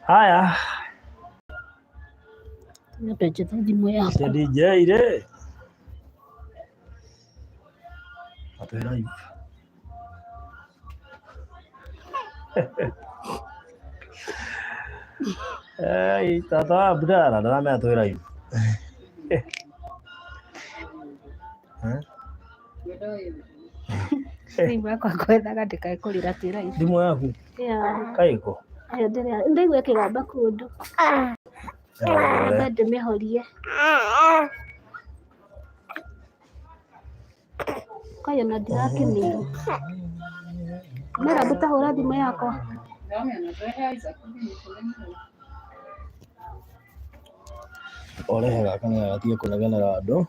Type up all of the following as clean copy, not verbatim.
Haya. Ya DJ ile. Atoe live. Tata Abdalla ndana atoe live. Simu kwa kwenda katika ikulira tira hivi. Ndimu yaku. Kaiko. Ayo ndegwe kigamba kundu. Bado mehorie. Kaya na diraki ni. Mera butahura thimu yakwa. Orehera kana atie kunegenera andu.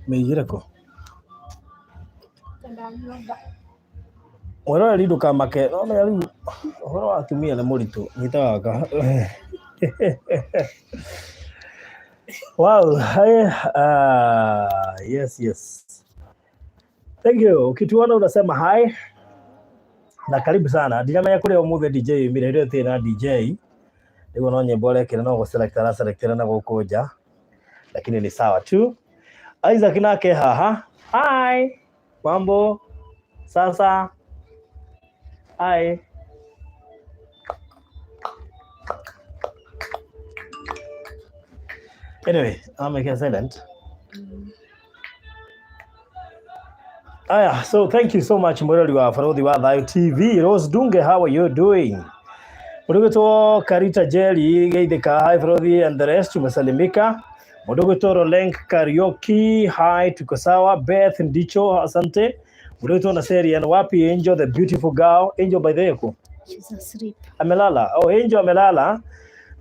Meigire ko. Wala ridu kamake no me ridu horo atumia na muritu nitawaka. Wow, yes. Thank you. Ukituona unasema hi na karibu sana. Dinama yako leo move DJ mirero tena DJ. Ndio no nyimbo ile kile no go select na gukuja. Lakini ni sawa tu. Isaac nake haha. Hi. Mambo. Sasa. Hi. Anyway, I'm making silent. So thank you so much Murali wa Farodhi wa Thayo TV. Rose Dunge, how are you doing? Mudogoto Karita Jelly, Geideka, hi Farodhi and the rest, tumesalimika. Mudogoto Rolenk Karaoke, hi tuko sawa. Beth Ndicho, asante. Mudogoto na seri and wapi Angel the beautiful girl. Angel by the way. She's asleep. Amelala. Oh, Angel amelala.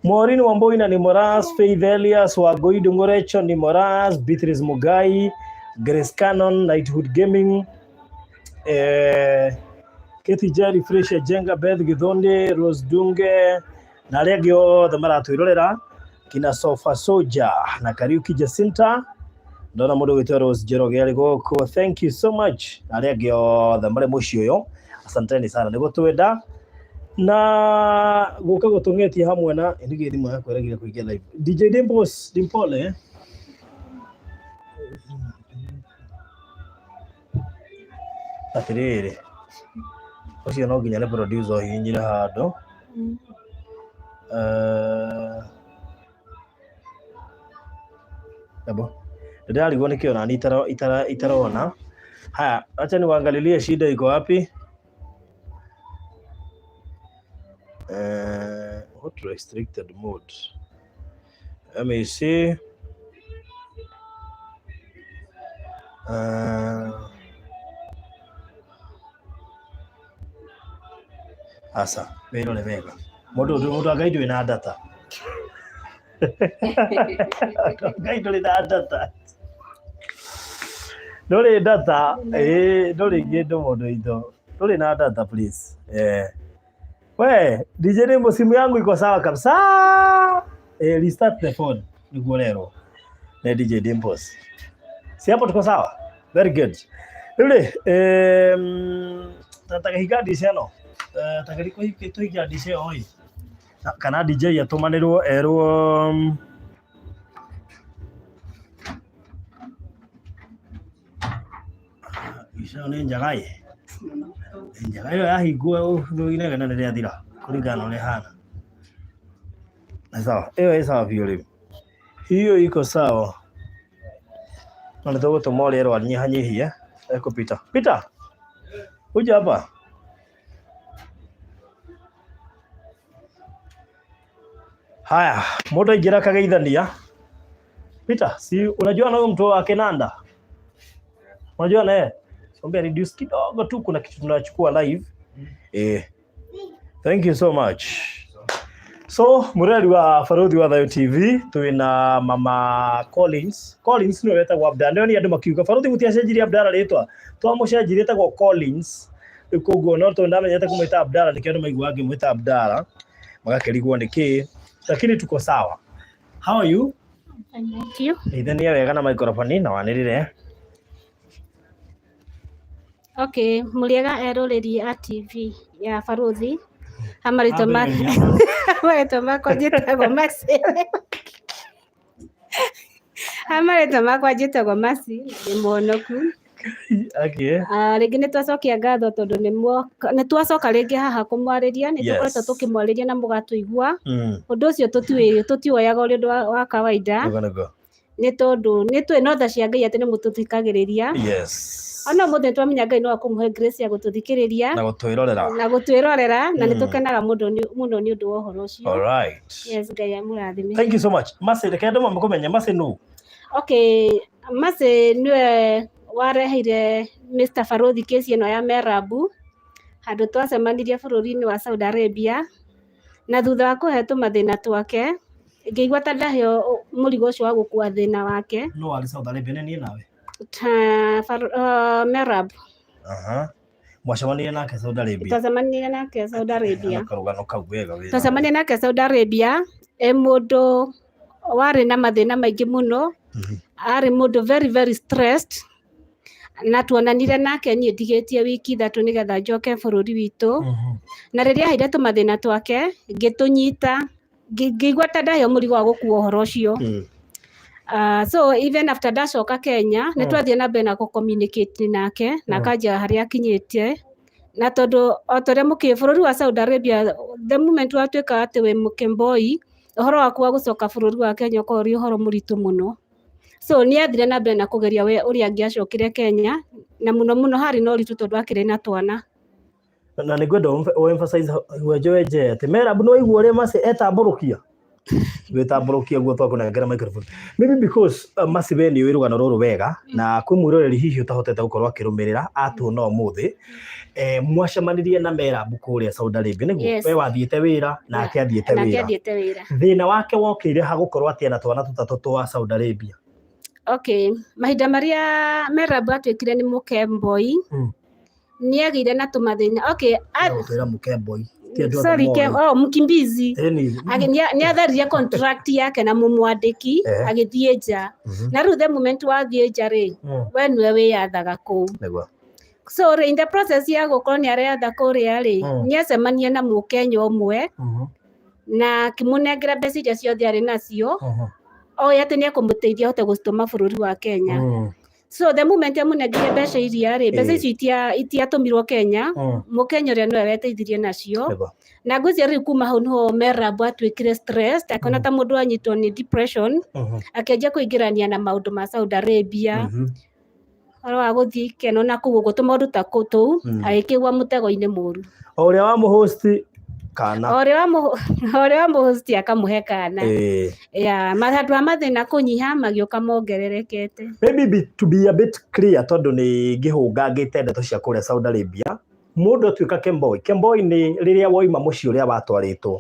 Maureen Wamboina ni Moraz, Faith Elias, Wagoi Dungorecho ni Moraz, Beatrice Mugai, Grace Cannon, Nighthood Gaming, Kathy Jerry, Fresh Jenga, Beth Githonde, Rose Dunge, na Regio the Marato Irolera, kina Sofa Soja, na Kariuki Jacinta, Dona Modo Rose Jerogeli Goko. Thank you so much. Na Regio the Maremoshi yo. Asanteni sana. Nego tuweda. Na guka gutungeti hamwe na ndige thimu yakwa iragira kuigia live DJ Dimpole atiriri ucio no nginya ne producer hinyira hando abo ndirarigwo nikio na itarona. Haya, acha niwaangalilie shida iko wapi. What restricted mode? Let me see. Asa, vero le vega. Modo agaido ina data. Agaido ina data. Dole data, dole gedo modo ido. Dole na data please. We, DJ Dembo simu yangu iko sawa kabisa. Restart the phone. Niguo lero. Na DJ Dimpos. Si hapo tuko sawa? Very good. Yule, nataka higadi seno. Nataka liko hiki tu hiki adise oi. Kana DJ yatumanirwo erwo Isha ne njagai. Njagai ya higwo no ina kana ndia thira. Kulingana na hana. Sawa. Hiyo sawa vile. Hiyo iko sawa. Na ndio tumole ero anyihanyihia. Eko Peter. Peter. Uje hapa. Haya, moto ijira kageithania. Peter, si unajua na huyo mtu wa Kenanda? Unajua na yeye? Sombea reduce kidogo tu, kuna kitu tunachukua live. Thank you so much. So, murali wa Farodhi wa Thayo TV, tuina Mama Collins. Collins no weta kwa Abdalla. Ndio ni andu makiuga Farodhi mutiacenjirie Abdalla ritwa. Twamucenjirie ta kwa Collins. Ikogo no to ndamenyete kumwita Abdalla nikio andu maigua ngimwita Abdalla. Magakerigwo niki. Lakini tuko sawa. How are you? Thank you. Ithania wega na microphone na wanirire. Okay, Muriega eroreri a TV ya Baruthi. Hamarito makwa njĩtagwo Mercy. Hamarito makwa njĩtagwo Mercy, ndĩ mũhonoku. Okay. Rĩngĩ nĩ twacokia ngatho tondũ nĩ twacoka rĩngĩ haha kũmwarĩria, nĩ tũkoretwo tũkĩmwarĩria na mũgatũigua. Ũndũ ũcio tũtioyaga ũrĩ ũndũ wa kawaida, nĩ tondũ nĩ twĩ no tha cia Ngai atĩ nĩ mũtũthikagĩrĩria. Ona mũthĩ twamenya Ngai no akũmũhe grace ya gũtũthikĩrĩria na gũtwĩrorera na nĩ tũkenaga mũno nĩ ũndũ wa ũhoro ũcio. All right. Yes, Ngai amũrathime. Thank you so much. Mercy, reke andũ mamũkũmenya Mercy nũ? Okay, Mercy nĩwe wareheire Mr. Baruthi kesi ĩno ya Merabu handũ twacemanirie bũrũri-inĩ wa Saudi Arabia, na thutha wa kũhetwo mathĩna twake ngĩigua ta ndaheo mũrigo ũcio wa gũkua thĩna wake. No wali Saudi Arabia nĩ niĩ nawe? Merabu. Mwacemanirie nake Saudi Arabia? Twacemanirie nake Saudi Arabia. Karũgano kau wega wega. Twacemanirie nake Saudi Arabia, mũndũ warĩ na mathĩna maingĩ mũno, arĩ mũndũ very stressed, na tuonanire nake niĩ ndigĩtie wiki ithatũ nĩgetha njoke bũrũri witũ. Na rĩrĩa aheire tũmathĩna twake ngĩtũnyita, ngĩigua ta ndaheo mũrigo wa gũkua ũhoro ũcio. So even after ndacoka Kenya nĩ twathiĩ na mbere na communicate nake na akanjĩra harĩa akinyĩte, na tondũ o torĩa mũkĩ bũrũri wa Saudi Arabia the moment watuĩka atĩ wĩ mũkemboi, ũhoro waku wa gũcoka bũrũri wa Kenya ũkorwo ũrĩ ũhoro mũritũ mũno. So nĩ athire na mbere na kũgeria we ũrĩa angĩacokire Kenya, na mũno harĩ na ũritũ tondũ akĩrĩ na twana. Na nĩ ngwenda emphasize wenje atĩ Merabu nĩ waigua ũrĩa Mercy etambũrũkia gwĩtambũrũkia guo twakũnengera microphone. Maybe because Mercy we nĩ ũĩ rũgano rũrũ wega na kwĩ mwĩroreri hihi ũtahotete gũkorwo akĩrũmĩrĩra atuona ũmũthĩ, mwacemanirie na Merabu kũrĩa Saudi Arabia nĩguo we wathiĩte wĩra nake athiĩte wĩra. Thĩna wake wokĩire ha gũkorwo atĩ ena twana tũtatũ twa Saudi Arabia? Okay, mahinda marĩa Merabu atuĩkire nĩ mũkemboi nĩ agĩire na tũmathĩna. Okay, twĩra mũkemboi mkimbizi nĩ atharirie contract yake na mũmwandĩki agĩthiĩ nja, na rĩu the moment wathiĩ nja rĩ we nĩwe wĩyathaga kũu. So in the process ya gũkorwo nĩ areyatha kũrĩa rĩ nĩ acemania na mũkenya ũmwe na akĩmũnengera mbeca iria ciothe arĩ nacio, oĩ atĩ nĩ ekũmũteithia ahote gũcitũma bũrũri wa Kenya. So the moment amũnengire mbeca iria rĩ, mbeca icio itiatũmirwo Kenya, mũkenya ũrĩa nĩwe weteithirie nacio. Na ngwĩciria rĩu kuma hau nĩho Merabu atuĩkire stressed, akona ta mũndũ anyitwo nĩ depression, akĩanjia kũingĩrania na maũndũ ma Saudi Arabia, ũhoro wa gũthiĩ ikeno na kũu ũguo tũmaũndũ ta tũu, agĩkĩgwa mũtego-inĩ mũru. O ũrĩa wamũhost kana ũrĩa wamũhost akamũhe kana. Handũ ha mathĩna kũnyiha magĩũka mongererekete. Maybe to be a bit clear tondũ nĩ ngĩhũngangĩte ndeto cia kũrĩa Saudi Arabia, mũndũ atuĩka kemboi. Kemboi nĩ rĩrĩa woima mũciĩ ũrĩa watwarĩtwo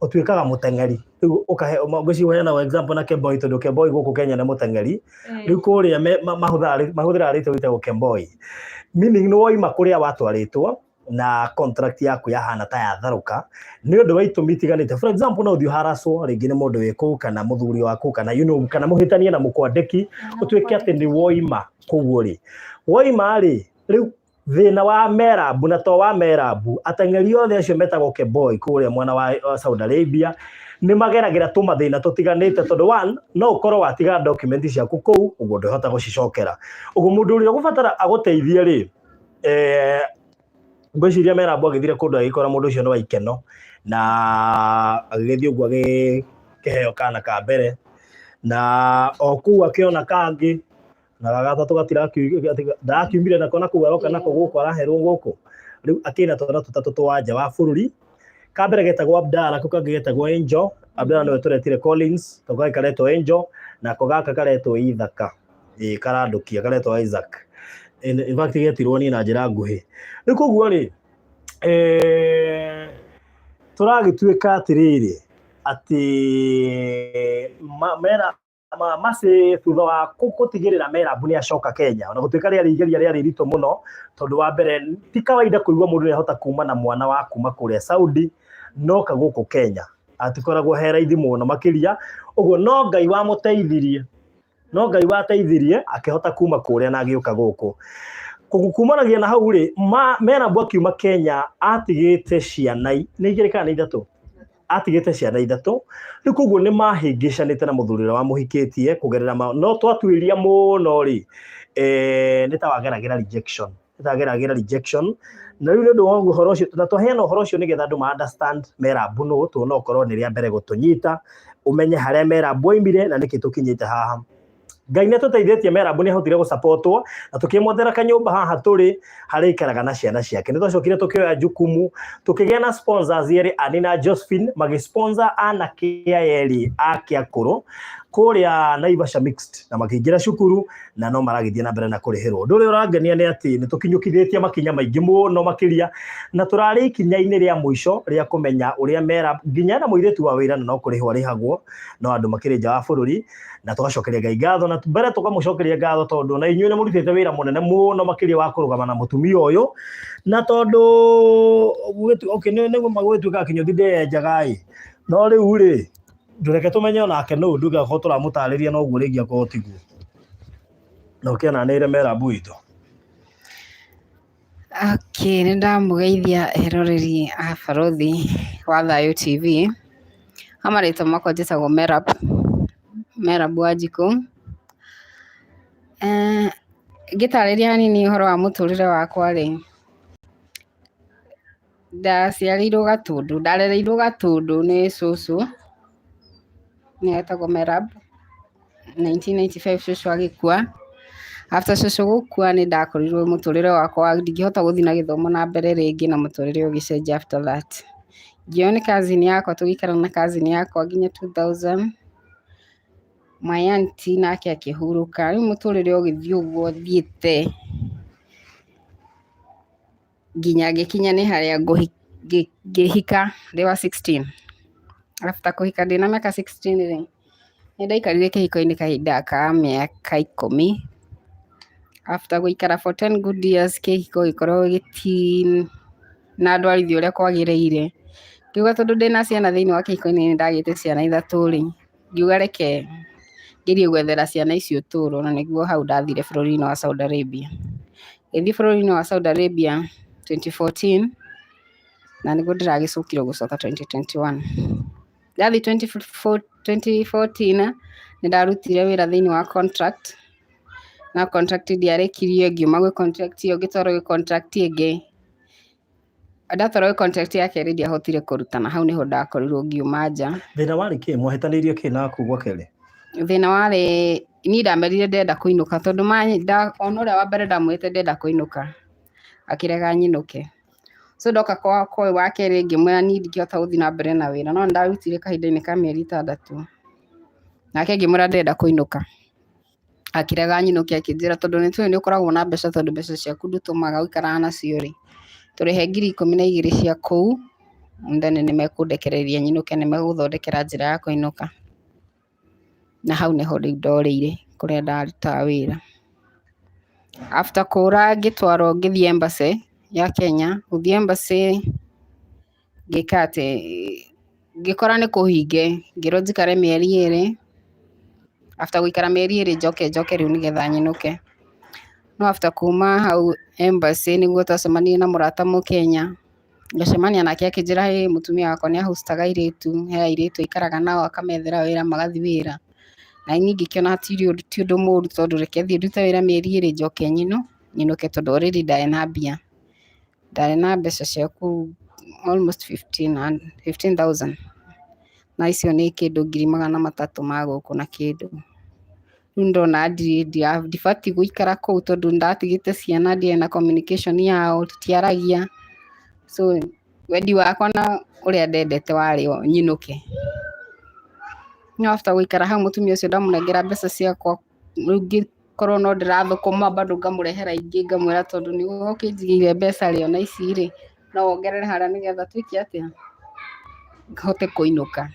ũtuĩkaga mũteng'eri. Rĩu ngwĩciria na example na kemboi tondũ kemboi gũkũ Kenya nĩ mũteng'eri. Rĩu kũrĩa mahũthĩraga rĩtwa rĩtagwo kemboi, meaning nĩ woima kũrĩa watwarĩtwo na contract yaku yahana ta yatharũka nĩ ũndũ wa itũmi itiganĩte. For example no ũthiĩ ũharacwo rĩngĩ nĩ mũndũ wĩ kũu kana mũthuri waku kana kana mũhĩtanie na mũkwandĩki ũtuĩke atĩ nĩ woima kũu rĩ. Woima rĩ, rĩu thĩna wa Merabu na to wa Merabu, ateng'eri othe acio metagwo kemboi kũrĩa mwena wa Saudi Arabia nĩ mageragĩra tũmathĩna tũtiganĩte tondũ one no ũkorwo watiga document ciaku kũu ũguo ndũhota gũcicokera. Ũguo mũndũ ũrĩa ũgũbatara agũteithie rĩ, ngwĩciria Merabu agĩthire kũndũ agĩkora mũndũ ũcio nĩ wa ikeno na agĩgĩthiĩ ũguo agĩkĩheo kana ka mbere na o kũu akĩona kangĩ na gagatatũ ndarakiumire nako na kũu aroka nako gũkũ araherwo gũkũ. Rĩu akĩna twana tũtatũ twa nja wa bũrũri, ka mbere getagwo Abdalla, kau kangĩ getagwo Angel. Abdalla nĩwe tũretire Collins, to gaka karetwo Angel, nako gaka karetwo Ithaka, karandũkia karetwo Isaac. In fact getirwo ni na njĩra nguhĩ. Rĩu koguo rĩ, tũragĩtuĩka atĩrĩrĩ atĩ Mercy thutha wa gũtigĩrĩra Merabu nĩ acoka Kenya, ona gũtuĩka rĩarĩ igeria rĩarĩ ritũ mũno tondũ wa mbere ti kawaida kũigua mũndũ nĩ ahota kuma na mwana wa kuma kũrĩa Saudi noka gũkũ Kenya, atikoragwo he raithi mũno makĩria. Ũguo no Ngai wamũteithirie, no Ngai wateithirie akĩhota kuma kũrĩa na agĩũka gũkũ. kumanagia na hau ri mena bwakiuma Kenya atigite ciana nĩ igĩrĩ kana nĩ ithatũ atigite ciana ithatũ rĩu koguo nĩ mahĩngĩcanĩte na mũthurĩre wa mũhikĩtie kũgerera no twatuĩria mũno ri nĩ ta wageragĩra rejection na rĩu nĩ ũndũ wa ũhoro ũcio na twaheana ũhoro ũcio nĩgetha andũ ma understand Merabu nũ tuona okorwo nĩ rĩa mbere gũtũnyita umenye harĩa Merabu oimire na nĩkĩ tũkinyĩte haha. Ngai nĩ tũteithĩtie Merabu nĩ ahotire gũsupportwo na tũkĩmwethera kanyũmba haha tũrĩ harĩ ikaraga na ciana ciake. Nĩ twacokire tũkĩoya jukumu tũkĩgĩa na sponsors yerĩ Ani na Josephine magĩsponsor anake yerĩ ake akũrũ kũrĩa Naivasha mixed na makĩingĩra cukuru na no maragĩthiĩ na mbere na kũrĩhĩrwo. Ũndũ ũrĩa ũrangenia nĩ atĩ nĩ tũkinyũkithĩtie makinya maingĩ mũno makĩria na tũrarĩ ikinya-inĩ rĩa mũico rĩa kũmenya ũrĩa Merabu nginya na mũirĩtu wa wĩra no kũrĩhwo arĩhagwo no andũ makĩrĩ nja wa bũrũri na tũgacokeria Ngai ngatho na mbere tũkamũcokeria ngatho tondũ na inyuĩ nĩ mũrutĩte wĩra mũnene mũno makĩria wa kũrũgama na mũtumia ũyũ na tondũ nĩguo magũgĩtuĩka kinyothi ndĩenjaga no rĩu rĩ ndũreke tũmenye onake no nduge akorwo tũramũtarĩria no guo rĩngĩ akorwo tiguo na ũkĩananĩire Merabu witũ. Okay, nĩ ndamũgeithia eroreri a Barothi wa Thayũ TV. Amarĩtwa makwa njĩtagwo Merabu Wanjikũ. Ngĩtarĩria hanini ũhoro wa mũtũrĩre wakwa rĩ, ndaciarĩirwo Gatũndũ, ndarereirwo Gatũndũ nĩ cũcũ nĩ etagwo Merabu. 1995 cũcũ agĩkua. After cũcũ gũkua nĩ ndakorirwo mũtũrĩre wakwa ndingĩhota gũthiĩ na gĩthomo na mbere rĩngĩ na mũtũrĩre ũgĩcenjia after that. Ngĩoya nĩ cousin yakwa tũgĩikara na cousin yakwa nginya 2000. My auntie nake akĩhurũka. Rĩu mũtũrĩre ũgĩthiĩ ũguo thiĩte nginya ngĩkinya nĩ harĩa ngĩhika ndĩ wa 16. After kũhika ndĩ na mĩaka 16 rĩ nĩ ndaikarire kĩhiko-inĩ kahinda ka mĩaka 10. After gũikara for 10 good years kĩhiko gĩkorwo na ndwarithia ũrĩa kwagĩrĩire. Ngiuga tondũ ndĩna ciana thĩinĩ wa kĩhiko-inĩ nĩ ndagĩte ciana ithatũ rĩ ngiuga reke ngĩthiĩ gwethera ciana icio ũtũũro na nĩguo hau ndathire bũrũri-inĩ wa Saudi Arabia. Ngĩthiĩ bũrũri-inĩ wa Saudi Arabia 2014 na nĩguo ndĩragĩcokire gũcoka 2021. Ndathiĩ 2014 nĩ ndarutire wĩra thĩinĩ wa contract na contract ndiarekirie ngiuma gwĩ contract ĩyo ngĩtwarwo gwĩ contract ĩngĩ. Ndatwarwo gwĩ contract ya kerĩ ndiahotire kũrutana hau nĩho ndakorirwo ngiuma nja. Thĩna warĩ kĩ mwahĩtanĩirie kĩ na kugwa kerĩ? Thĩna warĩ niĩ ndamerire ndenda kũinũka tondũ ona ũrĩa wa mbere ndamwĩte ndenda kũinũka akĩrega nyinũke. So ndoka kwa wa kerĩ ngĩmwĩra niĩ ndingĩhota gũthiĩ na mbere na wĩra no ndarutire kahinda-inĩ ka mĩeri 6. Nake ngĩmwĩra ndenda kũinũka akĩrega nyinũke akĩnjĩra tondũ nĩ tũĩ nĩ ũkoragwo na mbeca tondũ mbeca ciaku ndũtũmaga ũikaraga nacio rĩ tũrĩhe 12,000 cia kũu then nĩ mekũndekereria nyinũke nĩ megũthondekera njĩra ya kũinũka. Na hau nĩho rĩu ndorĩire kũrĩa ndarutaga wĩra. After kũra ngĩtwarwo ngĩthiĩ embassy ya Kenya. Gũthiĩ embassy ngĩka atĩ ngĩkora nĩ kũhinge ngĩrwo njikare mĩeri 2. After gũikara mĩeri 2 njoke rĩu nĩgetha nyinũke. No after kuma hau embassy nĩguo twacemanirie na mũrata Mũkenya. Ngacemania nake akĩnjĩra mũtumia wakwa nĩ ahostaga airĩtu he airĩtu aikaraga nao akamethera wĩra magathiĩ wĩra. Na niĩ ngĩkĩona ti ũndũ mũru tondũ reke thiĩ ndute wĩra mĩeri 2 njoke nyinũke tondũ already ndarĩ na mbia. Ndarĩ na mbeca cia almost 15,000 na icio nĩ kĩndũ 300,000 ma gũkũ na kĩndũ. Rĩu ndona ndibatiĩ gũikara kũu tondũ ndatigĩte ciana ndiarĩ na communication yao tũtiaragia. So wendi wakwa na ũrĩa ndendete warĩ nyinũke. No after gũikara hau mũtumia ũcio ndamũnengera mbeca ciakwa rĩu ngĩkorwo no ndĩrathũkũma bado ngamũrehera ingĩ ngamwĩra tondũ nĩ ũkĩnjigĩire mbeca rĩ ona ici rĩ no wongerere harĩa nĩgetha twĩke atĩa hote kũinũka.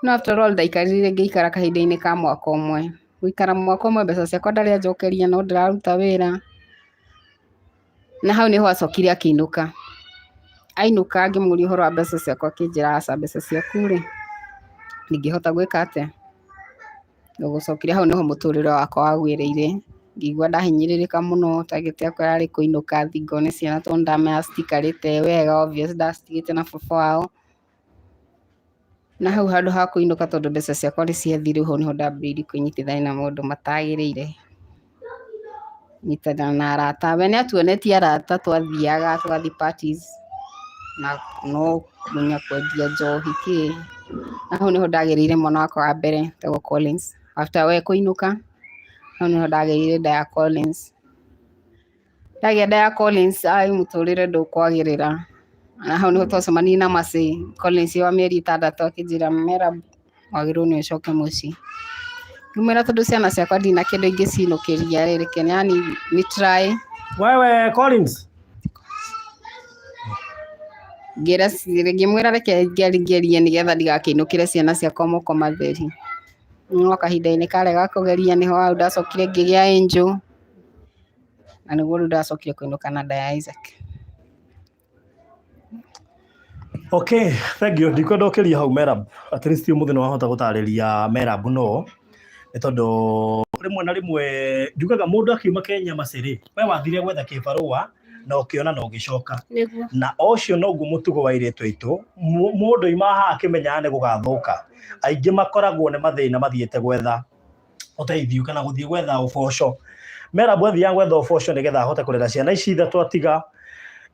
No after all ndaikarire ngĩikara kahinda-inĩ ka mwaka ũmwe. Gũikara mwaka ũmwe mbeca ciakwa ndarĩ anjokeria no ndĩraruta wĩra. Na hau nĩho acokire akĩinũka. Ainũka ngĩmũria ũhoro wa mbeca ciakwa akĩnjĩra aca mbeca ciaku rĩ ndingĩhota gwĩka atĩa. Gũcokire hau nĩho mũtũrĩre wakwa wagwĩrĩire ngigua ndahinyiririka muno target yakwa yarĩ kũinũka thingo nĩ ciana tondũ ndamenya citikarĩte wega obvious ndacitigĩte na baba wao, na hau handũ ha kũinũka tondũ mbeca ciakwa nĩ ciathire, ho niho ndambĩrĩirie kwĩnyitithania na maũndũ matagĩrĩire, nyitana na arata. We nĩatuonetie arata, twathiaga tũgathiĩ parties na no munya kwendia njohi kĩ, na hau niho ndagĩrĩire mwana wakwa wa mbere etagwo Collins. After we kũinũka hau niho ndagĩrĩire nda ya Collins. Ndagĩa nda ya Collins mũtũrĩre ndũkwagĩrĩra, na hau niho twacemanirie na Mercy. Collins wa mĩeri 6 akĩnjĩra Merab wagĩrĩirwo nĩ ũcoke mũciĩ. Ngĩmwĩra tondũ ciana ciakwa ndina kĩndũ ingĩcinũkĩria reke yani ni try. Wewe Collins ngĩmwĩra reke ngerie nĩgetha ndigakĩinũkĩre ciana ciakwa moko matheri. No kahinda-inĩ karega kũgeria nĩho hau ndacokire ngĩgĩa Angel, na nĩguo rĩu ndacokire kũinũka na nda ya Isaac. Okay, thank you. Ndikwenda ũkĩria hau Merab, at least ũmũthĩ nĩ wahota gũtarĩria Merab no, nĩ tondũ rĩmwe na rĩmwe njugaga mũndũ akiuma Kenya macĩrĩ, we wathire gwetha kĩbarũa na ũkĩona na ũgĩcoka, na ũcio noguo mũtugo wa airĩtu aitũ. Mũndũ ima haha akĩmenyaga nĩ gũgathũka, aingĩ makoragwo nĩ mathĩna mathiĩte gwetha ũteithio kana gũthiĩ gwetha ũboco. Merab athiaga gwetha ũboco nĩgetha ahote kũrera ciana ici 3 atiga,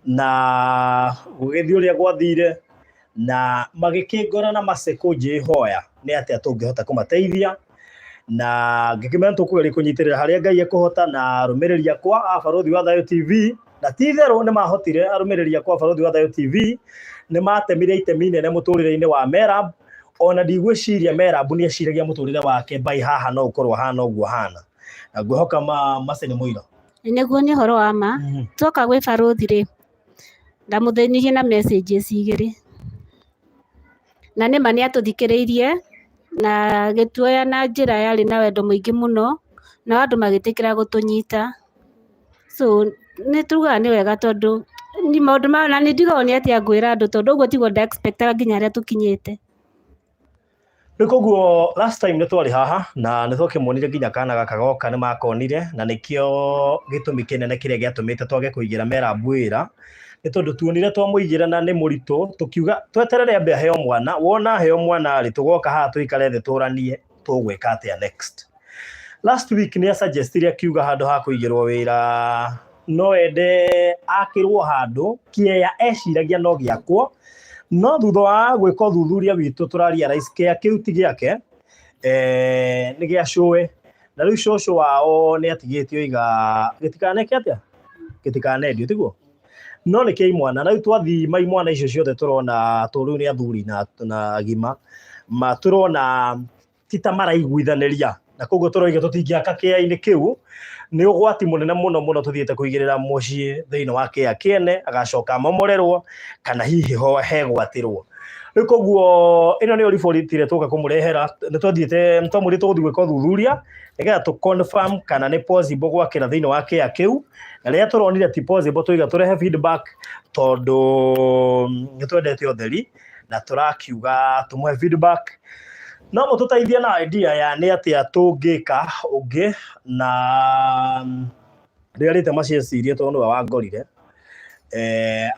na gũgĩthiĩ ũrĩa gwathire, na magĩkĩngora na maceko njĩhoya nĩ atĩa tũngĩhota kũmateithia, na ngĩkĩmenya tũkũgeria kũnyitĩrĩra harĩa Ngai ekũhota. Na arũmĩrĩri akwa a Barũthi wa Thayũ TV, na ti therũ nĩ mahotire, arũmĩrĩri akwa a Barũthi wa Thayũ TV nĩ matemire itemi inene mũtũrĩre-inĩ wa Merab, ona ndigwĩciria Merab nĩ aciragia mũtũrĩre wake bai haha no ũkorwo hana ũguo hana, na ngwĩhoka Mercy nĩ mũira. Nĩguo nĩ ũhoro wa ma. Twoka gwĩ Barũthi rĩ, ndamũthĩnirie na messages 2 na nĩma nĩ atũthikĩrĩirie na gĩtuoya na njĩra yarĩ na wendo mũingĩ mũno, na andũ magĩtĩkĩra gũtũnyita. So nĩ tugaga nĩ wega tondũ ni maũndũ ma na nĩ ndigagwo nĩ atĩa ngwĩra andũ tondũ ũguo tiguo nda-expectaga nginya harĩa tũkinyĩte. Rĩu koguo last time nĩ twarĩ haha na nĩ twakĩmuonire nginya kana gaka goka nĩ makonire, na nĩkĩo gĩtũmi kĩnene kĩrĩa gĩatũmĩte twage kũigĩra Merab wĩra, nĩ tondũ tuonire twamũigĩra na nĩ mũritũ, tũkiuga tweterere ambe aheo mwana, wona aheo mwana rĩ tũgoka haha tũikare thĩ tũranie tũgwĩka atĩa next. Last week nĩ suggestire akiuga handũ ha kũigĩrwo wĩra no ende akĩrwo handũ kĩeya eciragia no gĩakwo, no thutha wa gwĩka ũthuthuria witũ tũraria kĩeya kĩu ti gĩake, nĩ gĩa cũwe, na rĩu cũcũ wao nĩ atigĩte oiga gĩtikaneke atĩa, gĩtikanendio tiguo, no nĩ kĩa imwana. Na rĩu twathima imwana icio ciothe tũrona tũrĩu nĩ athuri na agima matũrona tita maraiguithanĩria, na koguo tũroiga tũtingĩaka kĩeya-inĩ kĩu, nĩ ũgwati mũnene mũno mũno tũthiĩte kũigĩrĩra mũciĩ thĩinĩ wa kĩeya kĩene, agacoka momorerwo kana hihi ho hegwatĩrwo. Rĩu koguo ĩno nĩyo riboti tũka kũmũrehera, nĩ twathiĩte twamwĩrĩtwo gũthiĩ gwĩka ũthuthuria nĩgetha tũ confirm kana nĩ possible gwakĩra thĩinĩ wa kĩeya kĩu, na rĩrĩa tũronire ti possible tũiga tũrehe feedback tondũ nĩ twendete ũtheri na tũrakiuga tũmũhe feedback. No mũtũteithie na idea ya nĩ atĩa tũngĩka ũngĩ, na rĩrĩa rĩte maciecirie tondũ nĩwe wangorire,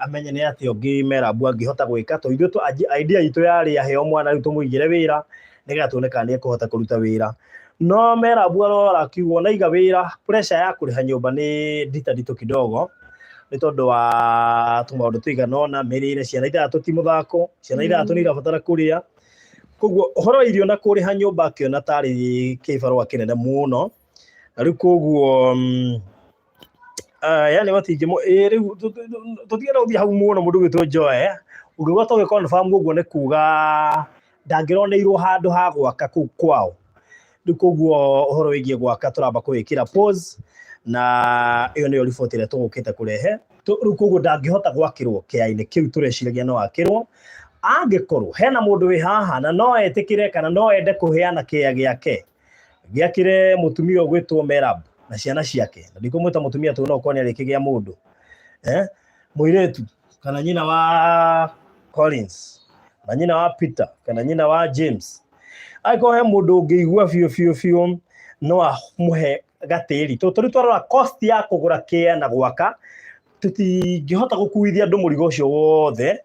amenye nĩ atĩa ũngĩ Merab angĩhota gwĩka, tondũ ithuĩ idea itũ yarĩ aheo mwana rĩu tũmũigĩre wĩra nĩgetha tuone kana nĩ ekũhota kũruta wĩra. No Merab arora akiuga naiga wĩra, pressure ya kũrĩha nyũmba nĩ nditũ kidogo, nĩ tondũ wa tũmaũndũ tũigana ũna, mĩrĩre, ciana 3 ti mũthako, ciana 3 nĩ irabatara kũrĩa, koguo ũhoro wa irio na kũrĩha nyũmba akĩona tarĩ kĩbarũa kĩnene mũno. Na rĩu koguo yani rĩu tũtigana gũthiĩ hau mũno mũndũ gwĩtwo Joe, ũngĩgwa tũgĩ confirm ũguo nĩ kuga ndangĩroneirwo handũ ha gwaka kũu kwao. Rĩu koguo ũhoro wĩgiĩ gwaka tũramba kũwĩkĩra pause, na ĩyo nĩyo riboti ĩrĩa tũgũkĩte kũrehe. Rĩu koguo ndangĩhota gwakĩrwo kĩeya-inĩ kĩu tũreciragia no akĩrwo, angĩkorwo hena mũndũ wĩ haha na no etĩkĩre kana no ende kũheana kĩeya gĩake gĩakĩre mũtumia ũgwĩtwo Merab na ciana ciake, na ndikũmwĩta mũtumia tondũ no ũkorwo nĩ arĩkĩgĩa mũndũ, mũirĩtu kana nyina wa Collins kana nyina wa Peter kana nyina wa James, angĩkorwo he mũndũ ũngĩigua biũ no amũhe gatiri turi twarora cost ya kugura care na gwaka tutingihota gukuithia andu murigo ucio wothe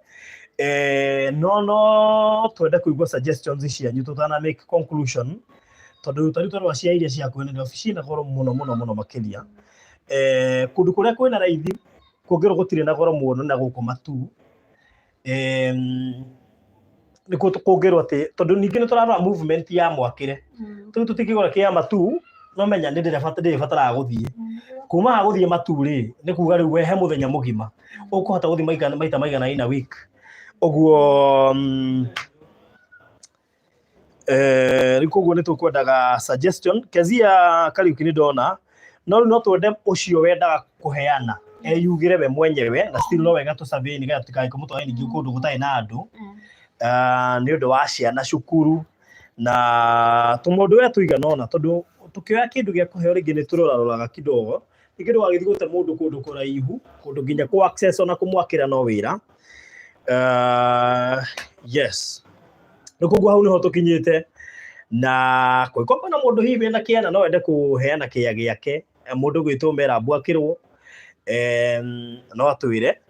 no twende kuigua suggestions cianyu tutana make conclusion tondu twarora cia iria cia kwene ofici na goro muno makiria kundu kuria kwina raithi kungiro gutire na goro muno na guku matu niko tukongero ati tondu ningi niturarora movement ya mwakire tutikigora kia matu no menya ndire fatara guthie kuma guthie matu ri ni kuga riu wehe muthenya mugima ukuhota guthie maita maigana in a week oguo rikuguo nitukwendaga suggestion Kezia Kariuki ni ndona no twende ucio wendaga kuheana yugire we mwenyewe na still no wega tu survey ni ga tukai kumutwa ni kundu gutai na andu ni undu wa ciana cukuru na tumundu we tuiganona tondu tukioya kindu gia kuheo ringi ni turoraga kidogo ikindu wagithii gute mundu kundu kuraihu kundu nginya ku access ona kumwakira no wira yes nikuguo hau niho tukinyite na kwikoma na mundu hivi na kiana no ende kuheana kia giake mundu gwitumera mbwakirwo no atwire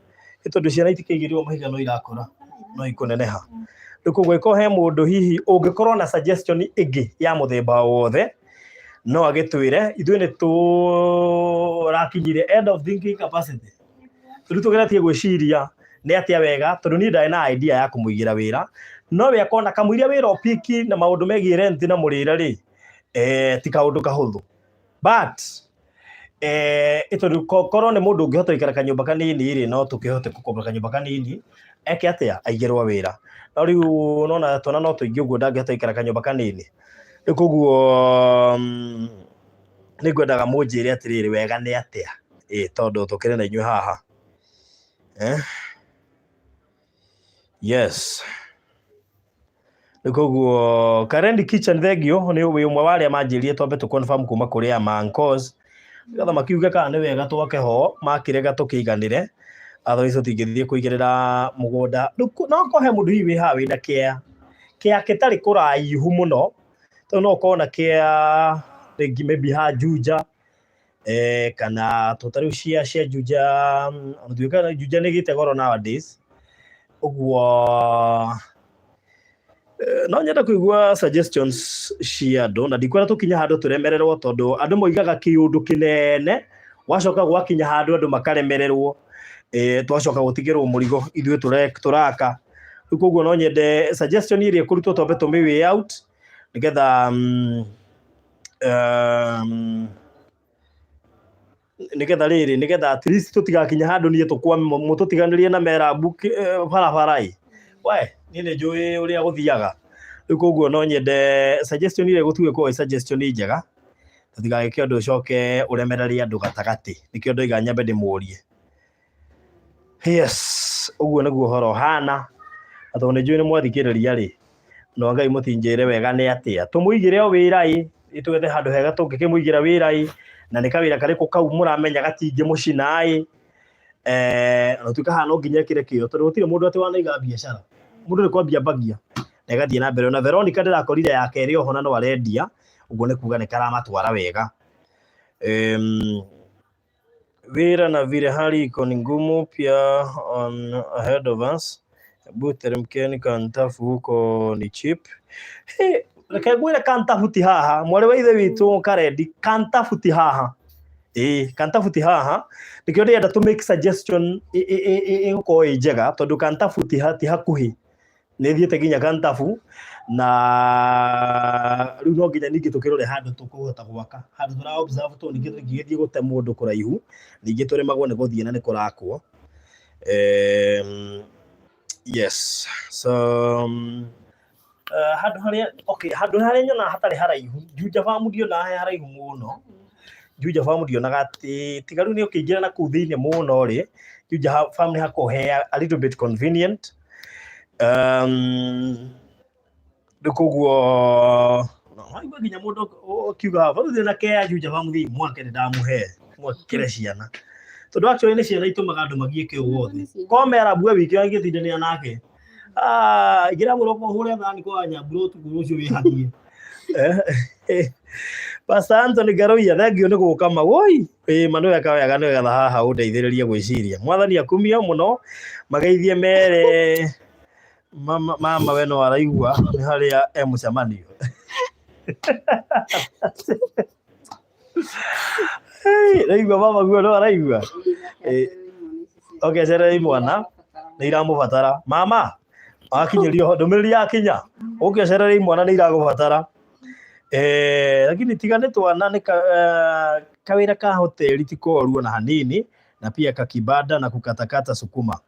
itondu ciana itikigirwo mahiga no irakora no ikuneneha rikuguo he mundu hihi ungikorwo na suggestion ingi ya muthemba wothe no agitwire ithuĩ ni turakinyire end of thinking capacity tugeretie gwiciria ni atia wega tondu ni ndai na idea ya kumuigira wira no we akona kamuiria wira opiki na maundu megie rent na murira ri ti kaundu kahuthu but itondu korwo ni mundu ungihota ikara kanyumba kanini ri no tukihote kukomba kanyumba kanini eke atia aigirwa wira no riu nona tona no tuingi uguo ndangihota ikara kanyumba kanini rikuguo ningwendaga munjire atiriri wega ni atia tondu tukire na inyue haha yes rikuguo Karendi Kitchen thegio ni umwe wa aria manjirie twambe tu confirm kuma kuri ya mancos gatha makiuga kana ni wega twake ho makirega tukiiganire otherwise tingithie kuigirira mugunda no kohe mundu hiwi hawi na kia kitari kuraihu muno to no kona kia ringi maybe ha Juja kana totari cia Juja nduika Juja ni gite goro nowadays uguo no nyenda kuigua suggestions cia andu na ndikwera tukinya handu turemererwo tondu andu moigaga kiundu kinene wacoka gwakinya handu andu makaremererwo twacoka gutigirwo murigo ithuĩ turaka rikuguo no nyende suggestion iria kurutwo twambe tumi way out nigetha nigetha at least tutigakinya handu nie tukwame tutiganirie na merabu barabarai we nini njui uria guthiaga rikuguo no nyende suggestion iria gutuge kwa suggestion njega tutigagike undu ucoke uremereria andu gatagati nikio ndoiga nyambe ndimurie yes uguo niguo horo hana ato ni njui ni mwathikiriria ri no Ngai mutinjire wega ni atia tumuigire o wira itugethe handu hega tungikimuigira wira na ni kawira kariku kau muramenya gatingi mucina no tukaha no nginya kire kio tondu gutire mundu ati wanaiga biashara mundu ni kwambia bagia na gathie na mbere na Veronica ndirakorire yake ri oho na no arendia uguo ni kuga ni karamatwara wega wira na vile hali iko ni ngumu pia on ahead of us buteremkeni kantafu huko ni cheap rekegwira kantafuti haha mwari wa ithe witu Karendi kantafuti haha kantafuti haha nikio ndienda to make suggestion uko njega tondu kantafuti hati hakuhi ni thiete ginya kantafu na riu no nginya ningi tukirore handu tukuhota gwaka handu tura observe to ningi ngigithie gute mundu kuraihu ningi turemagwo ni guthie na ni kurakwo yes so handu haria nyona hatari haraihu Juja farm dio na haraihu muno Juja farm dio na gati tigaru ni ukiingira na ku thiine muno ri Juja farm ni hakohe a little bit convenient ndikuguo no haigwa ginya mundu kiuga hava thina ke Juja farm thi mwake ndamuhe mwakire ciana tondu actually ni ciana itumaga andu magie ke wothe komera bua wiki angithindania nake igira muroko hure thani kwa nyamburo tugurucio wi hathie Pastor Anthony Garoia thengio nĩ gũkama woi manu yakawega nĩ getha haha ũndeithĩrĩrie gwĩciria mwathani akumia mũno mageithie mere mama we no araigua nĩ harĩa mũcemanio raigua mama guo no araigua okay cerera mwana nĩ iramũbatara mama akinyĩrio ndũmĩrĩri yakinya ũngĩcerera mwana nĩ iragũbatara lakini tigane twana ni kawira ka hoteli tikoru ona hanini na pia kakibada na kukatakata sukuma.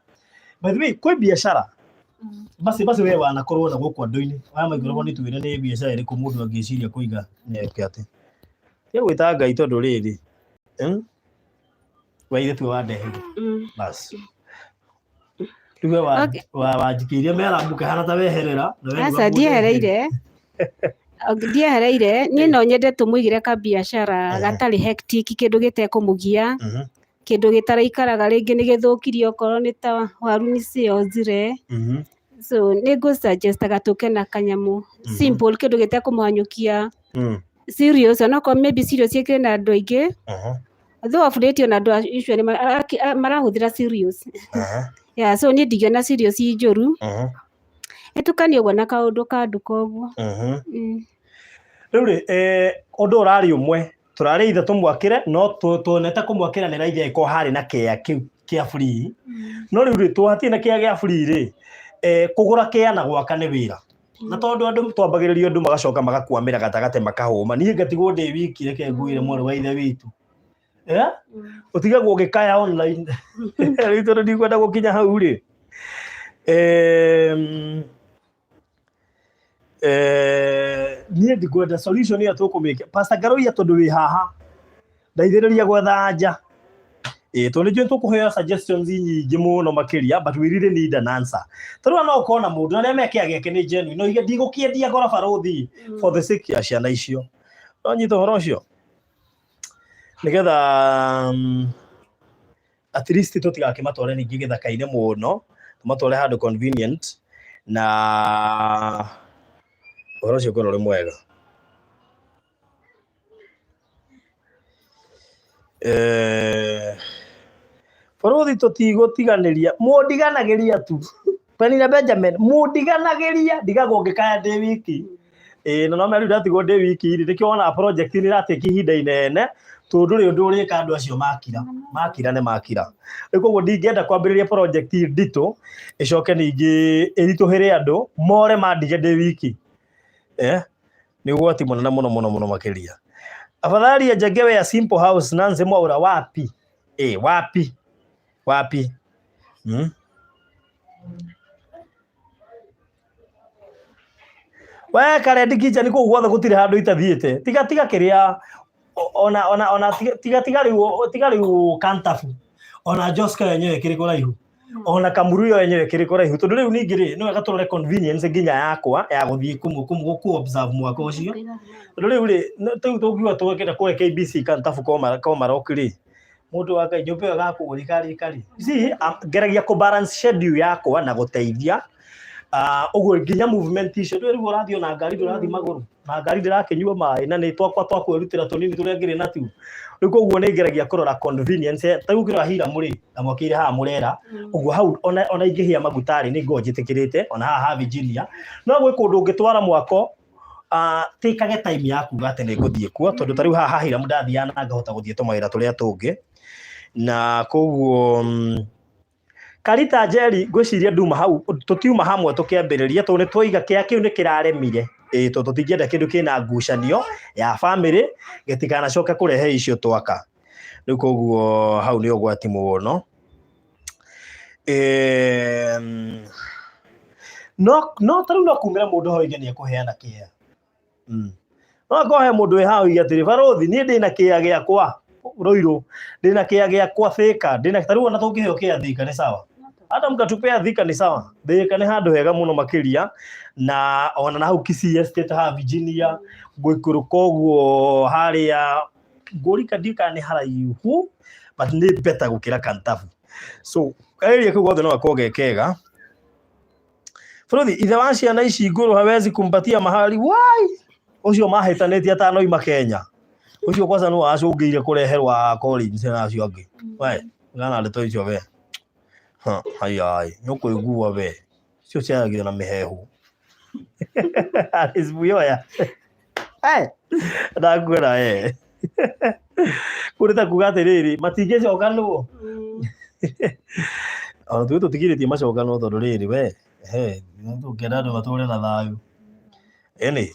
By the way, kwa biashara basi wewe wanakorwo na gũkũ andũ-inĩ aya maigũragwo nĩ twĩre nĩ biashara ĩrĩkũ mũndũ angĩciria kũiga neke atĩ ya gwĩta Ngai tondũ rĩrĩ waithe tu wandehere basi tuwe wanjikĩirie merambuka hana ta weherera asa ndiehereire ndiehereire niĩ no nyende tũmũigire ka biashara gatarĩ hectic kĩndũ gĩtekũmũgia kĩndũ gĩtaraikaraga rĩngĩ nĩ gĩthũkirio okorwo nĩ ta waru nĩ ciozire so nĩ ngũ-suggest gatũke na kanyamũ simple kĩndũ gĩtekũmũhanyũkia serious onokorwo maybe serious ĩkĩrĩ na andũ aingĩ though afurĩtio na andũ acio marahũthĩra serious yeah so niĩ ndingĩona serious i njũru ĩtukanie ũguo na kaũndũ ka nduka ũguo rĩu rĩ ũndũ ũrarĩ ũmwe tũrarĩ ithe tũmwakĩre no tuonete kũmwakĩra nĩ raithi ĩko harĩ na kĩa kĩu kĩa free no rĩu rĩ twahatie na kĩa gĩa free rĩ kũgũra kĩa na gwaka nĩ wĩra na tondũ andũ twambagĩrĩrio andũ magacoka magakwamĩra gatagatĩ makahũma niĩ ngatigwo ndĩ wiki reke ngwĩre mwarĩ wa ithe witũ ũtigagwo ũgĩkaya online rĩu tondũ ndikwenda gũkinya hau rĩ niĩ ndikwenda solution ĩyo tũkũmĩkia Pastor Garoia tondũ wĩ haha ndaithĩrĩria gwetha nja tondũ nĩnjũĩ tũkũheo suggestions nyingĩ mũno makĩria but we really need an answer tondũ no ũkorwo na mũndũ arĩa mekĩa gĩake nĩ genuine no ndigũkĩendia ngoroba rũthi for the sake ya ciana icio no nyita ũhoro ũcio nĩgetha at least tũtigakĩmatware ningĩ gĩthaka-inĩ mũno tũmatware handũ convenient na ũhoro ũcio ũkorwo ũrĩ mwega bũrũri tũtigũtiganĩria mũndiganagĩria tu Penina Benjamin mũndiganagĩria ndigagwo ngĩkaya ndĩ wiki na no meri ndatigwo ndĩ wiki nĩkĩo wona project nĩ ratĩki ihinda inene tondũ rĩ ũndũ ũrĩka andũ acio makira nĩ makira rĩu koguo ndingĩenda kwambĩrĩria project nditũ ĩcoke ningĩ ĩritũhĩre andũ more mandige ndĩ wiki nĩ ũgwati mũnene mũno makĩria afadhali ajengewe ya Simple House Nancy Mwaura wapi wapi we kare ndikija nĩ kũu guothe gũtirĩ handũ itathiĩte tiga kĩrĩa ona tiga rĩu Kantafu ona Joska yenyewe kĩrĩ kũraihu ona Kamuru yo yenyewe kĩrĩ kũraihu tondũ rĩu ningĩ rĩ no wega tũrore convenience nginya yakwa ya gũthiĩ ku observe mwaka ũcio tondũ rĩu rĩ tũngiuga tũgekĩra kũrĩa KBC Kantafu koma rokĩrĩ mũndũ wa Ngai nyũmba ĩyo gakũgũrĩ karĩ ngeragia kũ balance schedule yakwa na gũteithia ũguo nginya movement icio rĩu ũrathiĩ na ngari ndũrathiĩ magũrũ na ngari ndĩrakĩnyua maĩ na nĩ twakwĩrutĩra tũnini tũrĩa ngĩrĩ natuo rĩu koguo nĩ ngeragia kũrora convenience tarĩu kĩrora hira mũrĩ na mwakĩire haha mũrera ũguo hau ona ingĩhĩa magutarĩ nĩ njĩtĩkĩrĩte ona haha Virginia no gwĩ kũndũ ũngĩtwara mwako tikage time yaku atĩ nĩ ngũthiĩ kuo tondũ tarĩu haha hira mũndathiana na ngahota gũthiĩ tũmawĩra tũrĩa tũngĩ na koguo Karita Njeri ngwĩciria nduma hau tũtiuma hamwe tũkĩambĩrĩria tondũ nĩ twoiga kĩa kĩu nĩ kĩraremire tondũ tũtingĩenda kĩndũ kĩna ngucanio ya family gĩtikanacoke kũrehe icio twaka rĩu koguo hau nĩ ũgwati mũno no tarĩu no kumĩra mũndũ hau nĩ ekũheana kĩea no akohe mũndũ wĩ hau atĩrĩ barũthi niĩ ndĩna kĩea gĩakwa Roiro ndĩna kĩea gĩakwa Thĩka tarĩu ona tũngĩheo kĩea Thĩka nĩ sawa hata mkatupea Thĩka ni sawa Thĩka nĩ handũ hega mũno makĩria na ona na hau Kisii Estate ha Virginia gwĩkũrũka ũguo harĩa ngũrika ndika nĩ haraihu but nĩ better gũkĩra Kantafu so area kĩu gothe no akorwo gekega bũrũri ithe wa ciana ici ngũrũ hawezi kumpatia mahali wai ũcio mahĩtanĩtie atanoima Kenya ucio kwanza no acungĩire kũreherwa Collins na acio angĩ we ngana ndeto icio we ai nĩũkũigua we cio ciaragio na mĩhehu Alice Buyoya ndakwĩra kũrĩta kuga atĩrĩrĩ matingĩcoka nũũ ona tuĩ tũtigĩrĩtie macokano tondũ rĩrĩ we tũkĩenda andũ matũũre na thayũ ĩnĩ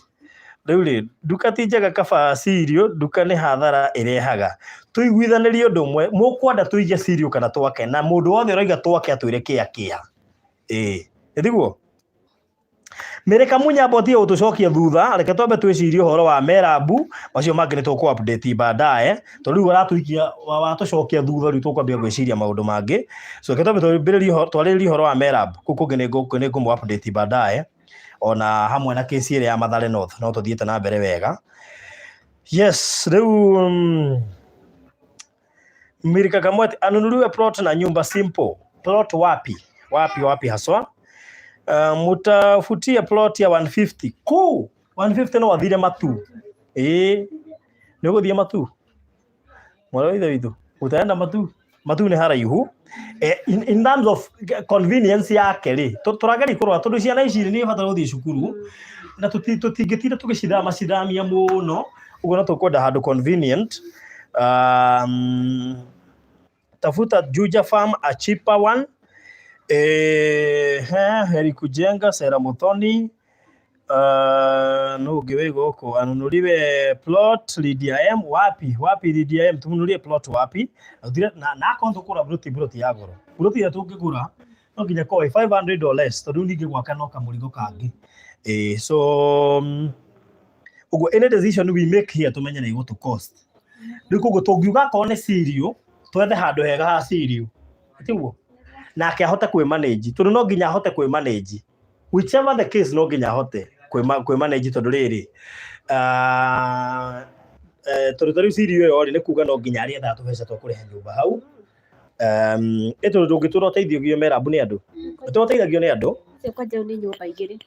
rĩu rĩ nduka ti njega kaba cirio nduka nĩ hathara ĩrehaga tũiguithanĩrie ũndũ ũmwe mũkwenda tũige cirio kana twake na mũndũ wothe ũrauga twake atwĩre kĩa ĩthiguo Mĩrĩka Munyamba ũtige gũtũcokia thutha reke twambe twĩcirie ũhoro wa Merabu macio mangĩ nĩ tũkũ update baadaye tondũ rĩu waratũikia watũcokia thutha rĩu tũkwambia gwĩciria maũndũ mangĩ so reke twambe twarĩrĩrie ũhoro wa Merabu kũu kũngĩ nĩ ngũmũ update baadaye ona hamwe na kesi ĩrĩa ya Mathare North no tũthiĩte na mbere wega yes rĩu Mĩrĩka Kamwete anunuliwe plot na nyumba simple plot wapi haswa mutafutia plot ya 150 kuu 150 no wathire matu nĩ ũgũthiĩ matu mwana withe witũ utaenda matu nĩ haraihu in terms of convenience yake rĩ tũrageria kũrora tondũ ciana ici nĩ ibatara gũthiĩ cukuru na tũtingĩtinda tũgĩcithamia mũno ũguo no tũkwenda handũ convenient tafuta Juja Farm a cheaper one heri kujenga Sera Muthoni no ũngĩ wĩ gũkũ anunuliwe plot Lydia M wapi Lydia M tumunulie plot wapi na akonto kũra plot ya goro plot ya tũngĩgũra no nginya koe $500 tondũ ningĩ gwaka no kamũrigo kangĩ so ũguo any decision we make here tũmenye nĩ igũtũ cost rĩu kũguo tũngiuga korwo nĩ sirio twethe handũ hega ha sirio tiguo nake ahote kwĩ manage tondũ no nginya ahote kwĩ manage whichever the case no nginya ahote kwĩ manage tondũ rĩrĩ tondũ rĩu sirio ĩyo nĩ kuga no nginya arĩa tũbeca twa kũrĩha nyũmba hau tondũ ndũngĩtũra ũteithagio Merabu nĩ andũ tũteithagio nĩ andũ kwanja nĩ nyũmba igĩrĩ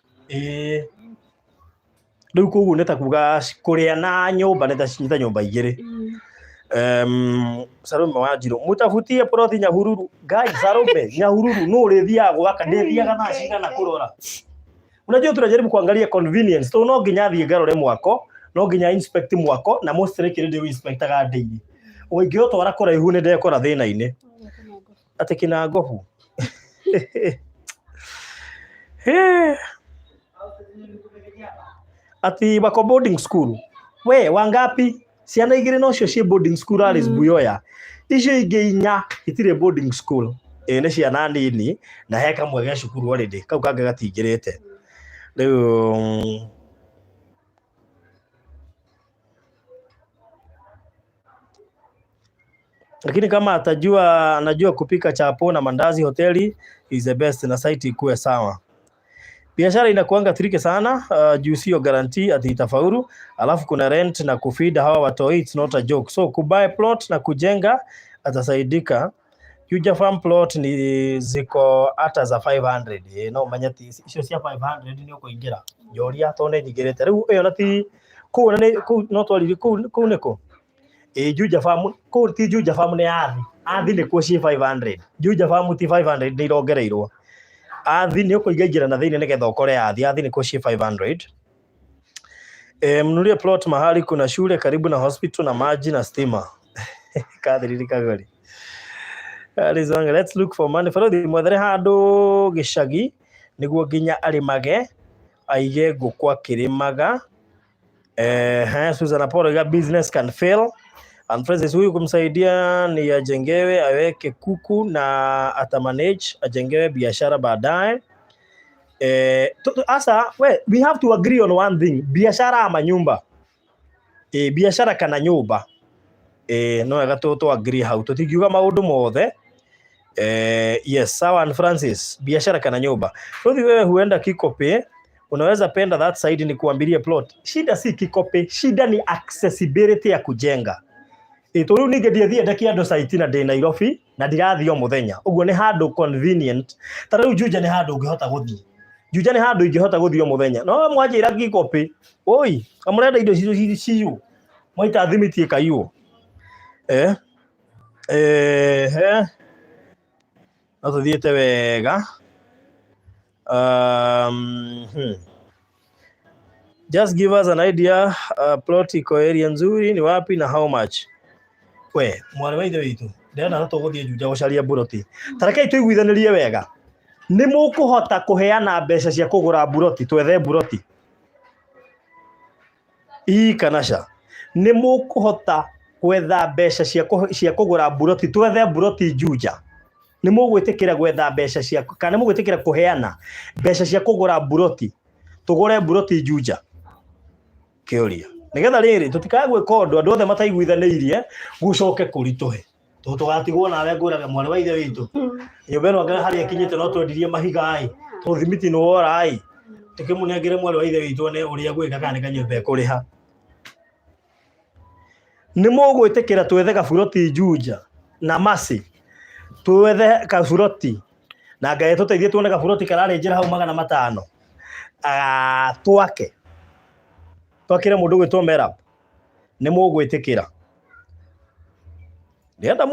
rĩu koguo nĩ ta kuga kũrĩa na nyũmba nĩ ta nyũmba igĩrĩ Salome Wanjiru mutafutie plot Nyahururu guys Salome Nyahururu no ũrĩthiaga gwaka ndĩthiaga thaa cigana kũrora unajua tunajaribu kuangalia convenience to no nginya thiĩ ngarore mwako no nginya inspect mwako na most likely ndio inspectaga daily ũngĩotwara kũraihu nĩ ndekora thĩna-inĩ atĩ Kinangobu ati bako boarding school we wangapi ciana igĩrĩ no cio ciĩ boarding school Alice Buyoya icio ingĩ inya itirĩ boarding school nĩ ciana nini na he kamwe ge cukuru already kau kangĩ gatingĩrĩte rĩu lakini kama anajua kupika chapo na mandazi hoteli is the best na site ikuwe sawa. Biashara inakuanga triki sana juu sio guarantee ati itafaulu, alafu kuna rent na kufeed hawa watoi, it's not a joke. So kubuy plot na kujenga atasaidika. Juja Farm plot ni ziko hata za 500 no manyati icio cia 500 ni ukuingira joria tone nyigirete riu iyo nati ku no twari ku neko Juja Farm ku ti Juja Farm ni athi ni ku ci 500 Juja Farm ti 500 ni irongereirwo athi ni ukuingira na thini nigetha ukore athi ni ku ci 500 mnulie plot mahali kuna shule karibu na hospital na maji na stima kadiri kagori. Let's look for money for the mwethere handu gicagi niguo nginya arimage aige ngũkũ akirimaga Susan Apolo business can fail and Francis huyu kumsaidia ni ajengewe aweke kuku na atamanage ajengewe biashara baadaye asa we have to agree on one thing biashara ama nyumba biashara kana nyumba no gatoto agree how tutigiuga maundu mothe yes sawa and Francis biashara kana nyumba rudi wewe huenda Kikope unaweza penda that side ni kuambiria plot shida si Kikope shida ni accessibility ya kujenga itoru nigethie ndakia ndo site na de Nairobi na ndirathio muthenya uguo ni handu convenient tara Juja ni handu ungihota guthii Juja ni handu ingihota guthio muthenya no mwanjira Kikope oi amurenda indo ciu Mwaita thimiti ĩkaiywo no tuthiĩte wega. Just give us an idea. Plot iko area nzuri ni wapi na how much? We mwana wa ithe witũ ndĩrenda tũgũthiĩ Juja gũcaria buroti. Tarekei tũiguithanirie wega. Nĩ mũkũhota kũheana mbeca cia kũgũra buroti, twethe buroti kanasha. Nĩ mũkũhota gwetha mbeca cia kũgũra buroti, twethe buroti Juja. Nĩ mũgwĩtĩkĩra gwetha mbeca cia, kana nĩ mũgwĩtĩkĩra kũheana mbeca cia kũgũra buroti, tũgũre buroti Juja? Kĩũria nĩgetha rĩrĩ tũtikae gwĩka ũndũ andũ othe mataiguithanĩirie gũcoke kũritũhe. Tũgatigwo nawe ngũraga mwana wa ithe witũ. Nyũmba ĩno anga harĩa ĩkinyĩte no twendirie mahiga tũthimiti nĩ wora tũkĩmũnengere mwana wa ithe witũ one ũrĩa gwĩka kana nĩ kanyũmba ekũrĩha. Nĩ mũgwĩtĩkĩra twethe kaburoti Juja na Masi, twethe kaburoti na Ngai tũteithie tuone kaburoti kararĩnjĩra hau 500 twakĩre mũndũ gwĩtwo Merab? Nĩ mũgwĩtĩkĩra? Ndĩrenda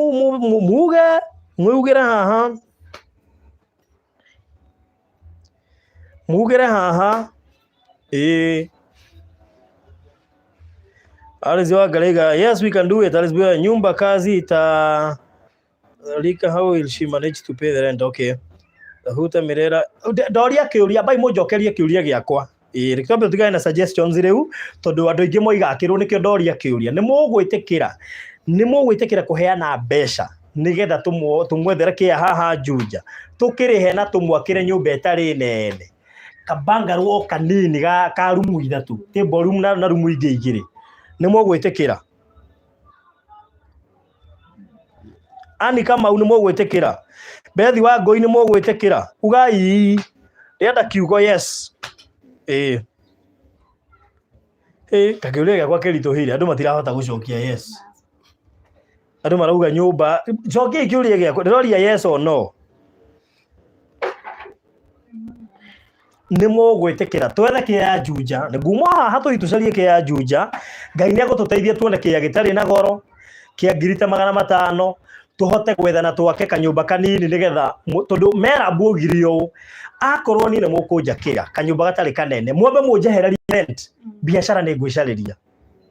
mwĩugĩre haha, mugĩre haha. Alice Wangariga, yes we can do it. Alice Wangariga, nyumba kazi italika, how will she manage to pay the rent? Okay. Huta Mirera, ndoria kĩũria bai mũnjokerie kĩũria gĩakwa. Rĩkĩambia tũgane na suggestions rĩu tondũ andũ aingĩ moiga akĩrwo nĩkĩo ndoria kĩũria. Nĩ mũgwĩtĩkĩra kũheana mbeca nĩgetha tũmwethere kĩa haha Juja, tũkĩrĩhe na tũmwakĩre nyũmba ĩtarĩ nene, kabangarwo kanini ka rumu 3, table room na rumu ingĩ igĩrĩ. Nĩ mũgwĩtĩkĩra? Ani kama nĩ mũgwĩtĩkĩra? Bethi wa Ngoi nĩ mũgwĩtĩkĩra? Ugai ndĩrenda kiugo yes. Kakĩũria gĩakwa kĩritũhire, andũ matirahota gũcokia yes. Andũ marauga nyũmba, cokia kĩũria gĩakwa ndĩroria yes or no. Nĩ mũgwĩtĩkĩra twethe kĩa Juja? Nĩ nguma haha tũcarie kĩa Juja. Ngai nĩ agũtũteithia tuone kĩa gĩtarĩ na goro, kĩa 500 tũhote gwethana twake kanyũmba kanini nĩgetha tondũ Merab ũgirio akorwo ni nĩ mũkũnjakĩra kanyũmba gatarĩ kanene, mwambe mũnjehererie rent, biacara nĩ ngwĩcarĩria.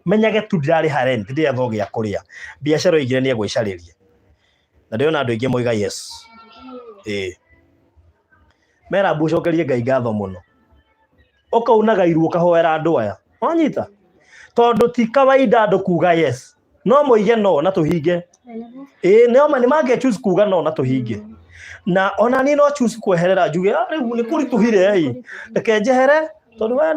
Menyage tu ndirarĩha rent, ndĩrĩa tho gĩa kũrĩa, biacara igire nĩ egwĩcarĩria. Na ndĩona andũ aingĩ moiga yes. Merab ũcokerie Ngai ngatho mũno. Ũkaunaga iruo kahoera andũ aya. Wanyita? Tondũ ti kawaida andũ kuga yes. No moige no na tũhinge. Nĩ mangĩ choose kuga no na tũhinge. Na ona ni no choose kweherera njuge rĩu nĩ kũritũhire reke njehere tondũ we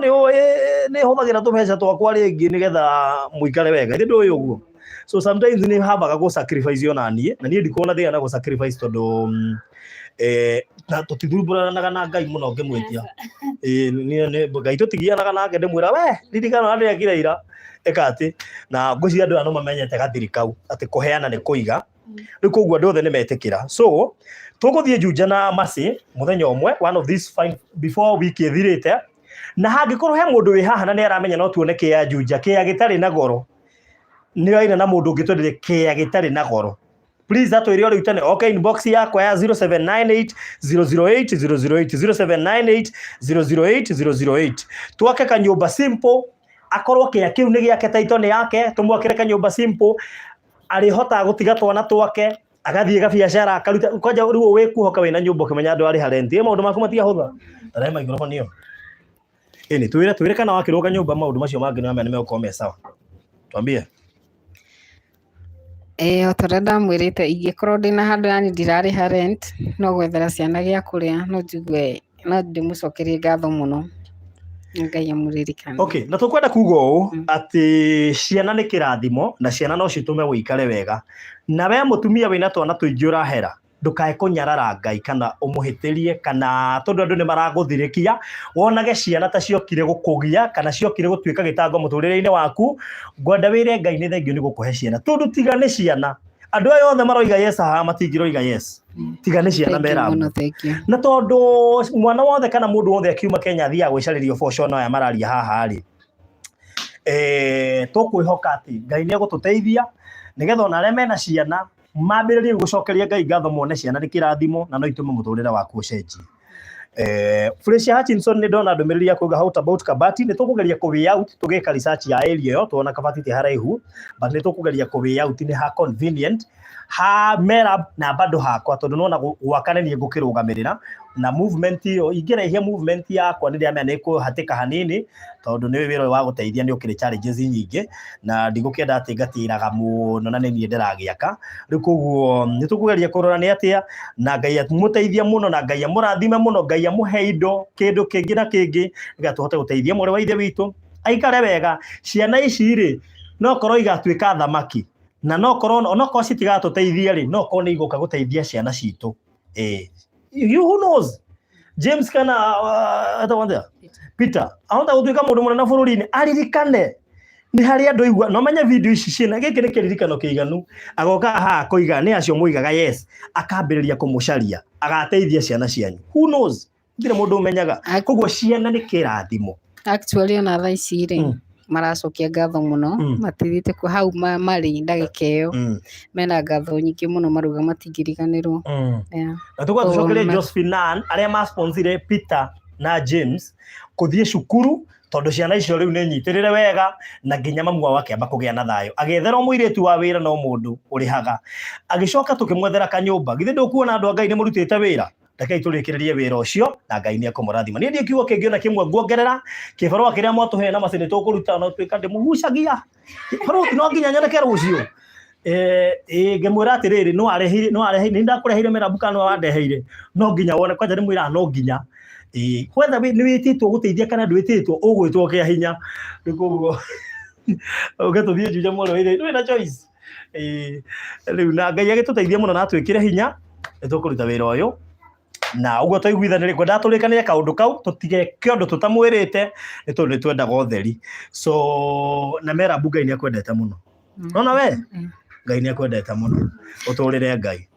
nĩ hũthagĩra tũbeca twakwa rĩngĩ nĩgetha mũikare wega. Ĩndĩ ndũĩ ũguo. So sometimes nĩ hambaga gũ sacrifice ona niĩ, na niĩ ndikona thĩna na gũ sacrifice tondũ na tũtithumbũranaga na Ngai mũno ngĩmwĩtia. Ngai tũtigianaga nake ndĩmwĩra we ririkana nĩ akira ira eka atĩ, na ngũciria andũ no mamenyete gathiri kau atĩ kũheana nĩ kũiga. Rĩu koguo andũ othe nĩ metĩkĩra. So tũgũthiĩ Juja na Masi mũthenya ũmwe, one of these fine before week ĩthirĩte, na hangĩkorwo he mũndũ wĩ haha na nĩ aramenya no tuone kĩa Juja, kĩa gĩtarĩ na goro, nĩ aina na mũndũ ũngĩtwenderia kĩa gĩtarĩ na goro, please atwĩre ũrĩa utane. Okay, inbox yakwa ya 0798 008 008 0798 008 008. Twake kanyũmba simple, akorwo kĩa kĩu nĩ gĩake, taito nĩ yake, tũmwakĩre kanyũmba simple, arĩhota gũtiga twana twake, agathiĩ gabiacara akaruta. Kwanja rĩu wĩkuhoka wĩna nyũmba ũkĩmenya andũ arĩ harenti, maũndũ maku matiahũtha. Tarehe microphone ĩyo. Nĩ twĩre kana wakĩrwo kanyũmba maũndũ macio mangĩ nĩ wamenya nĩmegũkorwo me sawa. Twambie. Otorĩa ndamwĩrĩte ingĩkorwo ndĩna handũ yani ndirarĩha rent, no gwethera ciana gĩa kũrĩa, no njigue no ndĩmũcokerie ngatho mũno. Ngai amũririkane. Okay, na tũkwenda kuga ũũ atĩ ciana nĩ kĩrathimo na ciana no citũme wĩikare wega. Na we mũtumia wĩna twana tũingĩ ũrahera, ndũkae kũnyarara Ngai kana ũmũhĩtĩrie, kana tondũ andũ nĩ maragũthirĩkia wonage ciana ta ciokire gũkũgia kana ciokire gũtuĩka gĩtango mũtũrĩre-inĩ waku. Ngwenda wĩre Ngai nĩ thengio nĩ gũkũhe ciana, tondũ tiga nĩ ciana. Andũ aya othe maroiga yes haha matingĩroiga yes. Tiga nĩ ciana Merab. Na tondũ mwana wothe kana mũndũ wothe akiuma Kenya athiaga gwĩcarĩria ũboco na aya mararia haha rĩ, tukwihoka ati Ngai ni egututeithia nigetha ona aria mena ciana mambiririe gucokeria Ngai ngatho muone ciana ni kirathimo na no itume muturire waku ucenjie. Felicia Hutchinson ni ndona ndumiriri ya kuga how about Kabati ni tukugeria ku out tugeka research ya area yo tuona Kabati ti haraihu but ni tukugeria ku out ni ha convenient ha Merab na bado hakwa tondu nona gwakane ni ngukirugamirira na movement yo ingirehia movement yakwa ni ndiamenya ni kuhatika hanini tondu ni wira wa guteithia ni ukiri challenges nyingi na ndigukenda ati ngatiraga muno na ni ndiragiaka riu koguo ni tukugeria kurora ni atia na Ngai muteithia muno na Ngai murathime muno Ngai amuhe indo kindu kingi na kingi gatuhote guteithia mwari wa ithe witu aikare wega ciana ici ri no korwo igatuika thamaki na no korwo citigatuteithia ri no korwo ni iguka guteithia ciana citu you who knows James kana atawanda Peter ahonda gutuika mundu munene bururi-ini aririkane ni hari andu igua no menye video ici ciena giki ni kiririkano kiiganu agoka ha kuiga ni acio muigaga yes akambiriria kumucaria agateithia ciana cianyu who knows ndire mundu umenyaga koguo ciana ni kirathimo actually ona thaa ici ri maracokia ngatho muno matithite ku hau mari ndagika iyo mena ngatho nyingi muno maruga matingiriganirwo na tukwa tucokerie Josephine aria ma sponsire Peter na James kuthie cukuru tondu ciana icio riu ni nyitirire wega na nginya mamwa wake amba kugia na thayo agethera muiritu wa wira no mundu urihaga agicoka tukimwethera kanyumba githe ndukuona andu Ngai ni murutite wira Rekei turikiririe wira ucio na Ngai ni akumurathima ni ndie kiugo kingi na kimwe nguongerera kibarua kiria mwatuhe na macini tukuruta no twika ndimugucagia kibarua no nginya nyoneke rucio ngemwira atiriri no arehi ni ndakurehire Merabu kana wandeheire no nginya wone kwanja ni mwira no nginya whether ni wititwo guteithia kana ndwititwo ugwitwo kia hinya nikuguo ugetuthie juja mworo ri na choice riu na Ngai agituteithia muno na twikire hinya nitukuruta wira uyu na uguo twaiguithanire kwenda turikanire kaundu kau tutige kiondu tutamwirite ni twendaga utheri so na Merabu Ngai ni akwendete muno nona we Ngai ni akwendete muno uturire Ngai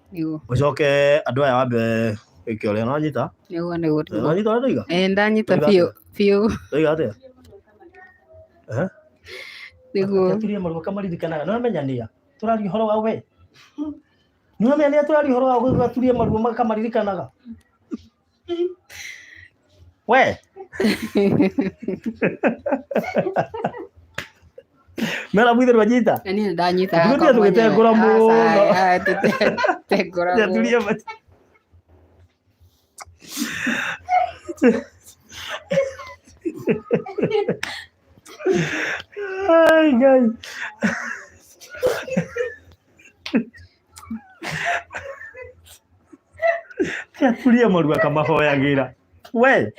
ucoke andu aya wambe ikio no nyita nigo nigo nyita ndoiga ndanyita fiu ndoiga atia nigo turie maruga kamaririkanaga no menyania turari horo wa we no menyania turari horo wa turie maruga kamaririkanaga we Mera mwithe wanyita ni ndanyita ndio tugetengura muno tegura ya turie mati ai Ngai turie maruga kamahoyagira we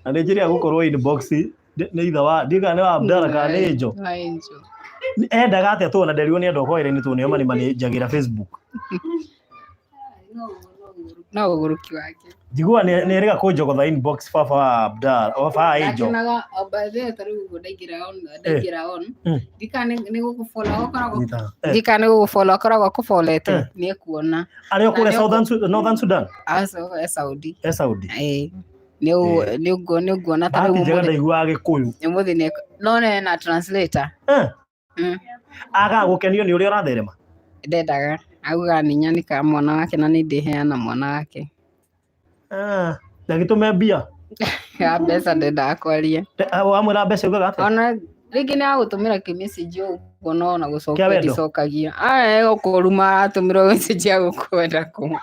anijiria gukorwo inbox ni itha wa ndiga ni wa Abdalla kana ni Njo endaga atia tuona nderirwo ni andu okoire ni tuone mani manjagira Facebook no uguruki wake jigua ni rega kunjogotha inbox baba Abdalla o baba Njo naga obade taru ndaigira on dikane ni gukufollow okora gufolete ni kuona ari okure Northern Sudan aso Saudi ni uguona taru njega ndaigua Gikuyu muthi ni none na translator aga gukenio ni uri uratherema ndendaga auga ni nyanika mwana wake na ni ndiheana mwana wake na gitume mbia ya mbeca ndenda akwaria amwira mbeca ugaga atia ona ringi ni agutumira kimessage uguo no na gucokia ndicokagia ukuruma atumira message ya gukwenda ku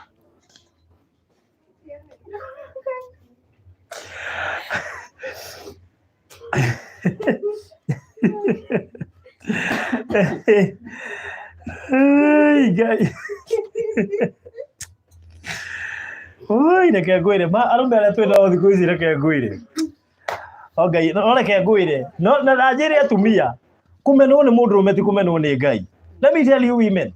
ai Ngai oi reke ngwire ma arume aria twenda thiku ici reke ngwire Ngai no reke ngwire no na Nigeria atumia kumenwo ni mundu rumeti kumenwo ni Ngai. Let me tell you women,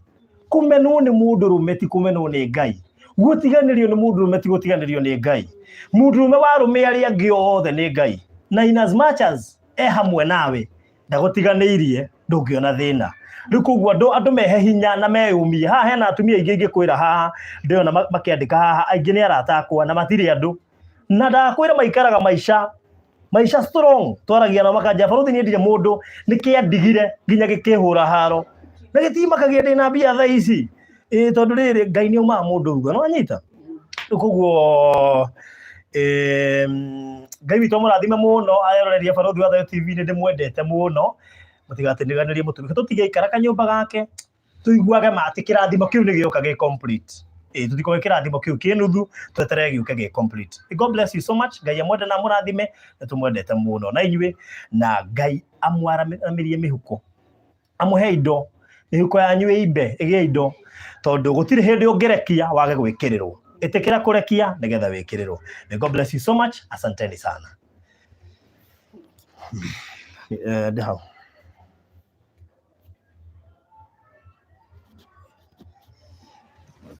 kumenwo ni mundu rumeti kumenwo ni Ngai, gutiganirio ni mundu rumeti gutiganirio ni Ngai. Mundu rume wa rume ari angi othe ni Ngai, na in as much as hamwe nawe ndagutiganirie ndungiona thina. Riu koguo andu mehe hinya na meyumie haha hena atumia ingi ngikwira haha ndiona makiandika haha aingi ni arata akwa na matiri andu na ndakwira maikaraga maisha maisha strong twaragia na makanja baruthi ni ndire mundu nikiandigire nginya gikihura haro na gitimakagia ndina mbia thaa ici tondu riri Ngai ni uma mundu ruga no anyita koguo Ngai witũ mũrathime mũno aroreria baruthi wa Thayũ TV ni ndimwendete mũno mutigatiniganirie mutumia tutige ikara kanyumba gake tuiguage mati kirathimo kiu ni gioka ge complete tutikoe kirathimo kiu kinuthu twetere giuke ge complete. God bless you so much. Ngai amwende na mũrathime na tumwendete mũno na inyuĩ na Ngai amwaramirie mihuko amuhe indo mihuko yanyu imbe igie indo tondu gutire hindi ungerekia wage gwikirirwo itikira kurekia nigetha wikirirwo. God bless you so much. Asanteni sana.